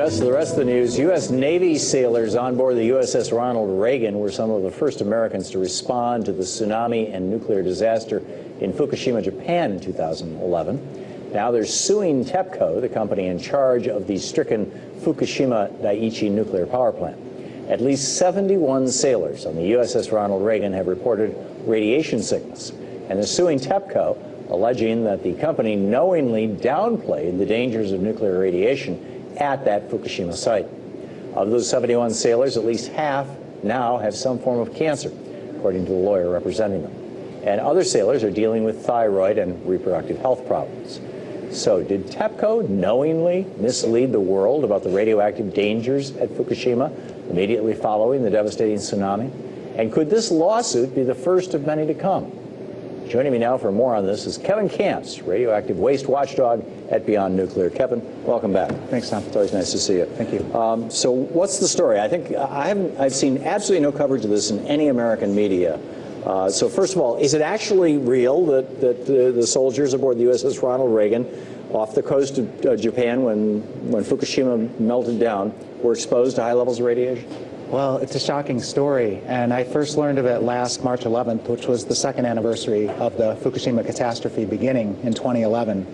U.S. The rest of the news, U.S. Navy sailors on board the U.S.S. Ronald Reagan were some of the first Americans to respond to the tsunami and nuclear disaster in Fukushima, Japan in 2011. Now they're suing TEPCO, the company in charge of the stricken Fukushima Daiichi nuclear power plant. At least 71 sailors on the U.S.S. Ronald Reagan have reported radiation sickness, and they're suing TEPCO, alleging that the company knowingly downplayed the dangers of nuclear radiation at that Fukushima site. Of those 71 sailors, at least half now have some form of cancer, according to the lawyer representing them. And other sailors are dealing with thyroid and reproductive health problems. So did TEPCO knowingly mislead the world about the radioactive dangers at Fukushima immediately following the devastating tsunami? And could this lawsuit be the first of many to come? Joining me now for more on this is Kevin Camps, radioactive waste watchdog at Beyond Nuclear. Kevin, welcome back. Thanks, Tom. It's always nice to see you. Thank you. So what's the story? I think I've seen absolutely no coverage of this in any American media. So first of all, is it actually real that the soldiers aboard the USS Ronald Reagan off the coast of Japan when Fukushima melted down were exposed to high levels of radiation? Well, it's a shocking story, and I first learned of it last March 11th, which was the second anniversary of the Fukushima catastrophe beginning in 2011.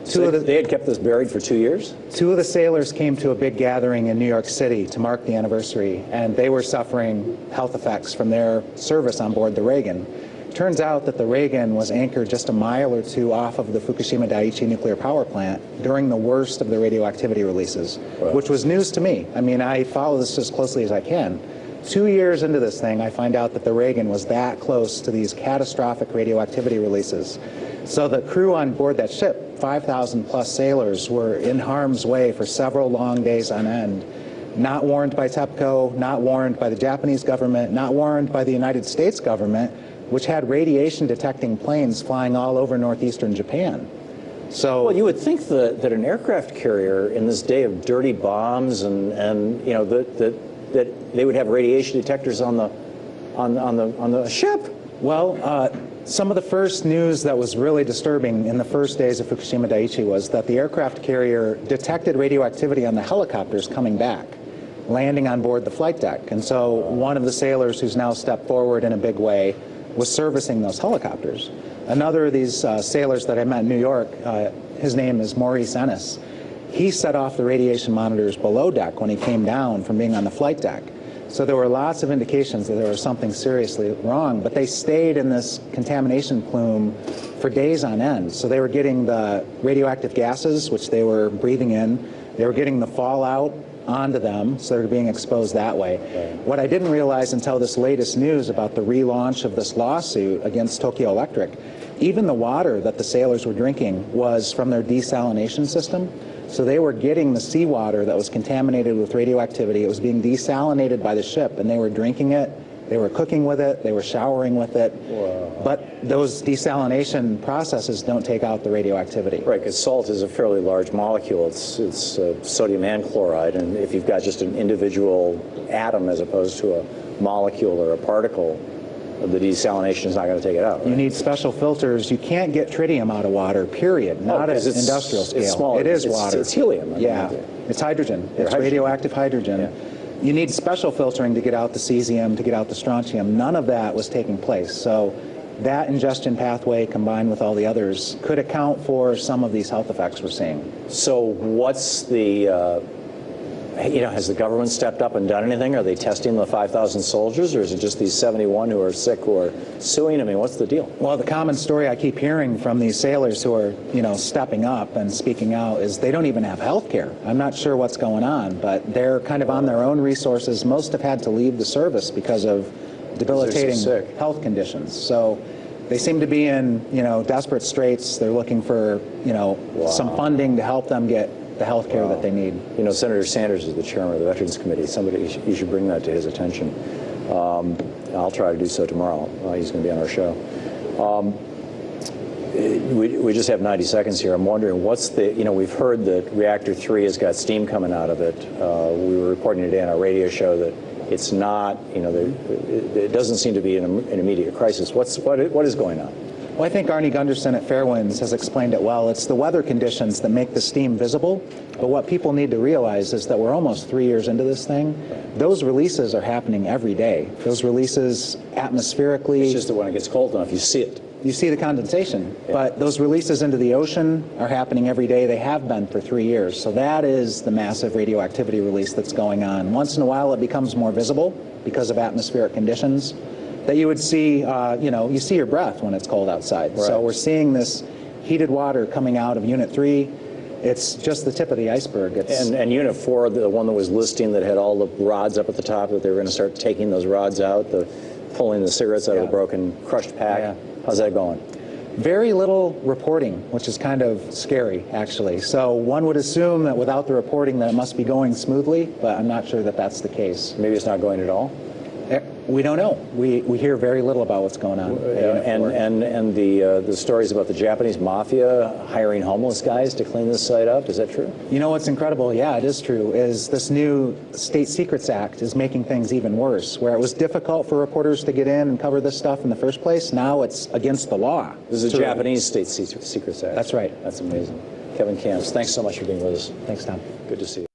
So they had kept this buried for 2 years? Two of the sailors came to a big gathering in New York City to mark the anniversary, and they were suffering health effects from their service on board the Reagan. Turns out that the Reagan was anchored just a mile or two off of the Fukushima Daiichi nuclear power plant during the worst of the radioactivity releases, which was news to me. I mean, I follow this as closely as I can. 2 years into this thing, I find out that the Reagan was that close to these catastrophic radioactivity releases. So the crew on board that ship, 5,000 plus sailors, were in harm's way for several long days on end. Not warned by TEPCO, not warned by the Japanese government, not warned by the United States government, which had radiation detecting planes flying all over northeastern Japan. So, well, you would think that an aircraft carrier in this day of dirty bombs and you know that they would have radiation detectors on the ship. Well, some of the first news that was really disturbing in the first days of Fukushima Daiichi was that the aircraft carrier detected radioactivity on the helicopters coming back, landing on board the flight deck. And so one of the sailors who's now stepped forward in a big way was servicing those helicopters. Another of these sailors that I met in New York, his name is Maurice Ennis. He set off the radiation monitors below deck when he came down from being on the flight deck. So there were lots of indications that there was something seriously wrong, but they stayed in this contamination plume for days on end. So they were getting the radioactive gases, which they were breathing in. They were getting the fallout onto them, so they're being exposed that way. What I didn't realize until this latest news about the relaunch of this lawsuit against Tokyo Electric, even the water that the sailors were drinking was from their desalination system. So they were getting the seawater that was contaminated with radioactivity. It was being desalinated by the ship, and they were drinking it. They were cooking with it. They were showering with it. Wow. But those desalination processes don't take out the radioactivity. Right, because salt is a fairly large molecule. It's sodium and chloride, and if you've got just an individual atom as opposed to a molecule or a particle, the desalination is not going to take it out. Right? You need special filters. You can't get tritium out of water, period. Not at industrial scale. It's small. It is water. It's helium. Yeah, it's hydrogen. It's radioactive hydrogen. Yeah. You need special filtering to get out the cesium, to get out the strontium. None of that was taking place. So that ingestion pathway combined with all the others could account for some of these health effects we're seeing. So what's the, has the government stepped up and done anything? Are they testing the 5,000 soldiers, or is it just these 71 who are sick who are suing? I mean, what's the deal? Well, the common story I keep hearing from these sailors who are, stepping up and speaking out is they don't even have health care. I'm not sure what's going on, but they're kind of on their own resources. Most have had to leave the service because of debilitating health conditions. So they seem to be in, desperate straits. They're looking for, some funding to help them get the health care that they need. Senator Sanders is the chairman of the Veterans Committee. You should bring that to his attention. I'll try to do so tomorrow. He's going to be on our show. We just have 90 seconds here. I'm wondering what's the, we've heard that Reactor 3 has got steam coming out of it. We were reporting today on our radio show that it's not, it doesn't seem to be an immediate crisis. What is going on? Well, I think Arnie Gunderson at Fairwinds has explained it well. It's the weather conditions that make the steam visible, but what people need to realize is that we're almost 3 years into this thing. Those releases are happening every day. Those releases atmospherically... It's just that when it gets cold enough, you see it. You see the condensation, but those releases into the ocean are happening every day. They have been for 3 years. So that is the massive radioactivity release that's going on. Once in a while, it becomes more visible because of atmospheric conditions that you would see, you see your breath when it's cold outside. Right. So we're seeing this heated water coming out of Unit 3. It's just the tip of the iceberg. And Unit 4, the one that was listing that had all the rods up at the top, that they were going to start taking those rods out, pulling the cigarettes out of the broken, crushed pack. Yeah. How's that going? Very little reporting, which is kind of scary, actually. So one would assume that without the reporting that it must be going smoothly, but I'm not sure that that's the case. Maybe it's not going at all? We don't know. We hear very little about what's going on. And the stories about the Japanese mafia hiring homeless guys to clean this site up, is that true? You know what's incredible? Yeah, it is true, is this new State Secrets Act is making things even worse. Where it was difficult for reporters to get in and cover this stuff in the first place, now it's against the law. This is a Japanese State Secrets Act. That's right. That's amazing. Kevin Camps, thanks so much for being with us. Thanks, Tom. Good to see you.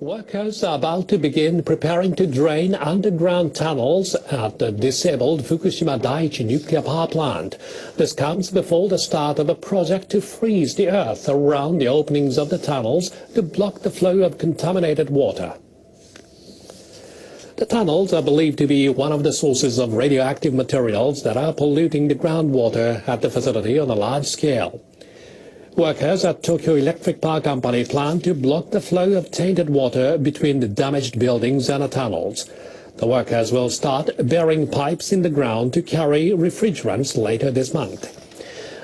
Workers are about to begin preparing to drain underground tunnels at the disabled Fukushima Daiichi nuclear power plant. This comes before the start of a project to freeze the earth around the openings of the tunnels to block the flow of contaminated water. The tunnels are believed to be one of the sources of radioactive materials that are polluting the groundwater at the facility on a large scale. Workers at Tokyo Electric Power Company plan to block the flow of tainted water between the damaged buildings and the tunnels. The workers will start burying pipes in the ground to carry refrigerants later this month.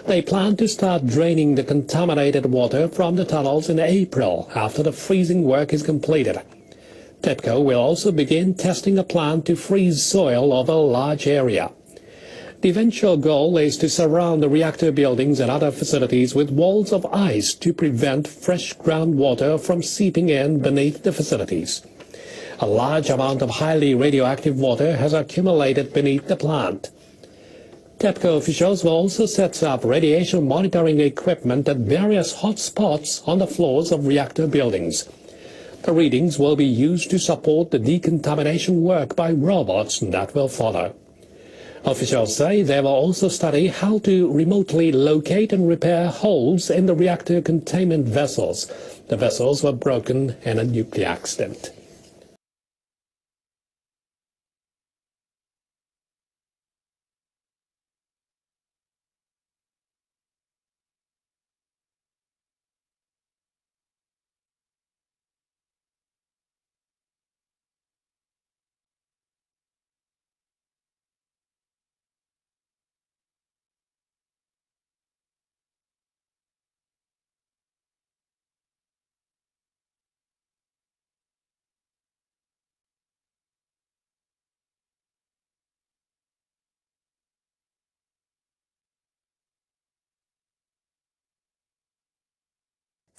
They plan to start draining the contaminated water from the tunnels in April after the freezing work is completed. TEPCO will also begin testing a plan to freeze soil over a large area. The eventual goal is to surround the reactor buildings and other facilities with walls of ice to prevent fresh groundwater from seeping in beneath the facilities. A large amount of highly radioactive water has accumulated beneath the plant. TEPCO officials will also set up radiation monitoring equipment at various hot spots on the floors of reactor buildings. The readings will be used to support the decontamination work by robots that will follow. Officials say they will also study how to remotely locate and repair holes in the reactor containment vessels. The vessels were broken in a nuclear accident.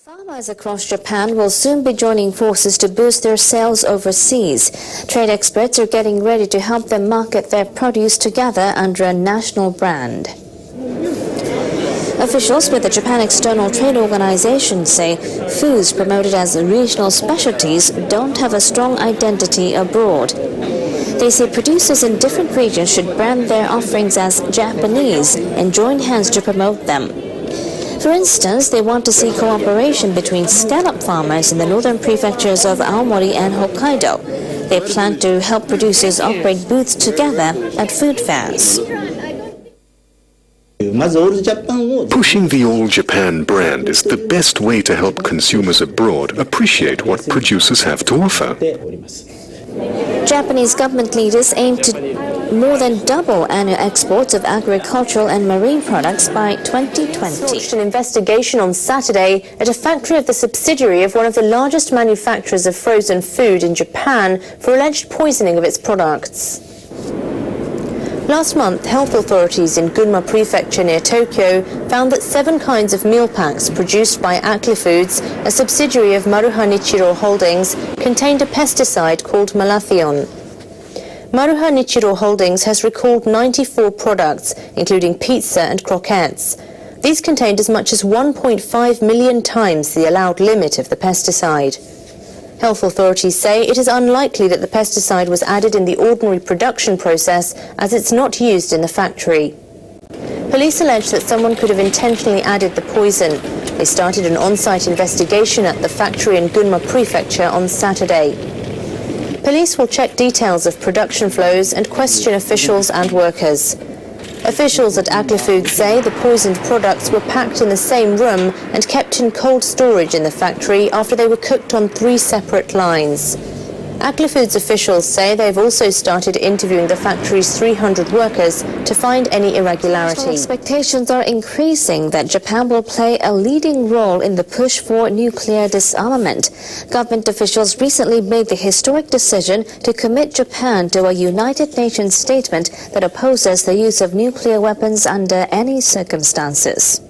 Farmers across Japan will soon be joining forces to boost their sales overseas. Trade experts are getting ready to help them market their produce together under a national brand. Officials with the Japan External Trade Organization say foods promoted as regional specialties don't have a strong identity abroad. They say producers in different regions should brand their offerings as Japanese and join hands to promote them. For instance, they want to see cooperation between scallop farmers in the northern prefectures of Aomori and Hokkaido. They plan to help producers operate booths together at food fairs. Pushing the All Japan brand is the best way to help consumers abroad appreciate what producers have to offer. Japanese government leaders aim to more than double annual exports of agricultural and marine products by 2020. Launched an investigation on Saturday at a factory of the subsidiary of one of the largest manufacturers of frozen food in Japan for alleged poisoning of its products. Last month, health authorities in Gunma Prefecture near Tokyo found that 7 kinds of meal packs produced by Acli Foods, a subsidiary of Maruha Nichiro Holdings, contained a pesticide called malathion. Maruha Nichiro Holdings has recalled 94 products, including pizza and croquettes. These contained as much as 1.5 million times the allowed limit of the pesticide. Health authorities say it is unlikely that the pesticide was added in the ordinary production process, as it's not used in the factory. Police allege that someone could have intentionally added the poison. They started an on-site investigation at the factory in Gunma Prefecture on Saturday. Police will check details of production flows and question officials and workers. Officials at Acli Foods say the poisoned products were packed in the same room and kept in cold storage in the factory after they were cooked on 3 separate lines. Acli Foods officials say they've also started interviewing the factory's 300 workers to find any irregularity. Expectations are increasing that Japan will play a leading role in the push for nuclear disarmament. Government officials recently made the historic decision to commit Japan to a United Nations statement that opposes the use of nuclear weapons under any circumstances.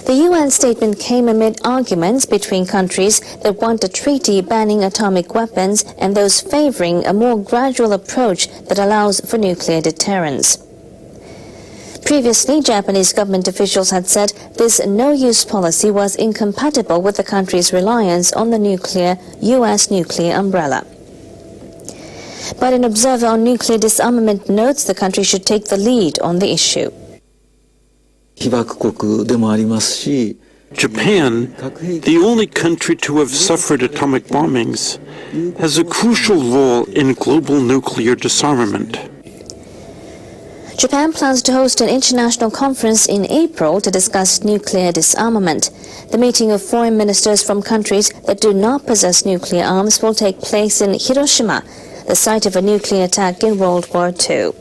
The UN statement came amid arguments between countries that want a treaty banning atomic weapons and those favoring a more gradual approach that allows for nuclear deterrence. Previously, Japanese government officials had said this no-use policy was incompatible with the country's reliance on the U.S. nuclear umbrella. But an observer on nuclear disarmament notes the country should take the lead on the issue. Japan, the only country to have suffered atomic bombings, has a crucial role in global nuclear disarmament. Japan plans to host an international conference in April to discuss nuclear disarmament. The meeting of foreign ministers from countries that do not possess nuclear arms will take place in Hiroshima, the site of a nuclear attack in World War II.